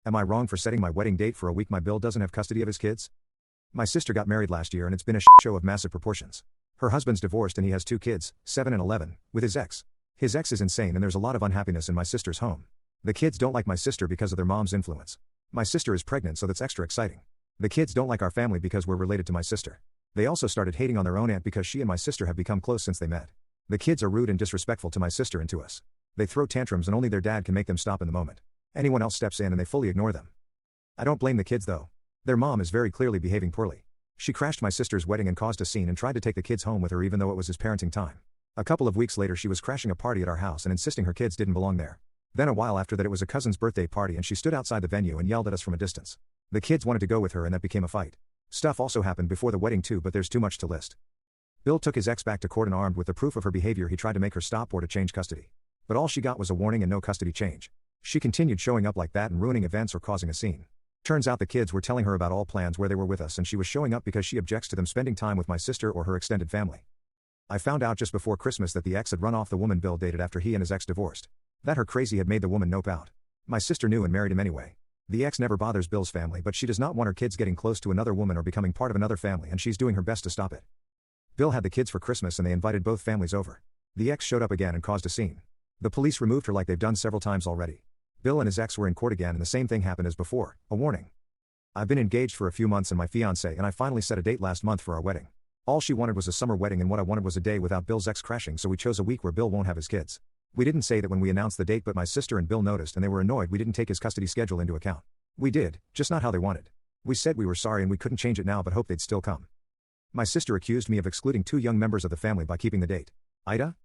Am I wrong for setting my wedding date for a week my Bill doesn't have custody of his kids? My sister got married last year and it's been a show of massive proportions. Her husband's divorced and he has 2 kids, 7 and 11, with his ex. His ex is insane and there's a lot of unhappiness in my sister's home. The kids don't like my sister because of their mom's influence. My sister is pregnant, so that's extra exciting. The kids don't like our family because we're related to my sister. They also started hating on their own aunt because she and my sister have become close since they met. The kids are rude and disrespectful to my sister and to us. They throw tantrums and only their dad can make them stop in the moment. Anyone else steps in and they fully ignore them. I don't blame the kids though. Their mom is very clearly behaving poorly. She crashed my sister's wedding and caused a scene and tried to take the kids home with her even though it was his parenting time. A couple of weeks later she was crashing a party at our house and insisting her kids didn't belong there. Then a while after that it was a cousin's birthday party and she stood outside the venue and yelled at us from a distance. The kids wanted to go with her and that became a fight. Stuff also happened before the wedding too, but there's too much to list. Bill took his ex back to court and armed with the proof of her behavior he tried to make her stop or to change custody. But all she got was a warning and no custody change. She continued showing up like that and ruining events or causing a scene. Turns out the kids were telling her about all plans where they were with us and she was showing up because she objects to them spending time with my sister or her extended family. I found out just before Christmas that the ex had run off the woman Bill dated after he and his ex divorced. That her crazy had made the woman nope out. My sister knew and married him anyway. The ex never bothers Bill's family, but she does not want her kids getting close to another woman or becoming part of another family, and she's doing her best to stop it. Bill had the kids for Christmas and they invited both families over. The ex showed up again and caused a scene. The police removed her like they've done several times already. Bill and his ex were in court again and the same thing happened as before, a warning. I've been engaged for a few months and my fiancé and I finally set a date last month for our wedding. All she wanted was a summer wedding and what I wanted was a day without Bill's ex crashing, so we chose a week where Bill won't have his kids. We didn't say that when we announced the date, but my sister and Bill noticed and they were annoyed we didn't take his custody schedule into account. We did, just not how they wanted. We said we were sorry and we couldn't change it now but hoped they'd still come. My sister accused me of excluding 2 young members of the family by keeping the date. AITA?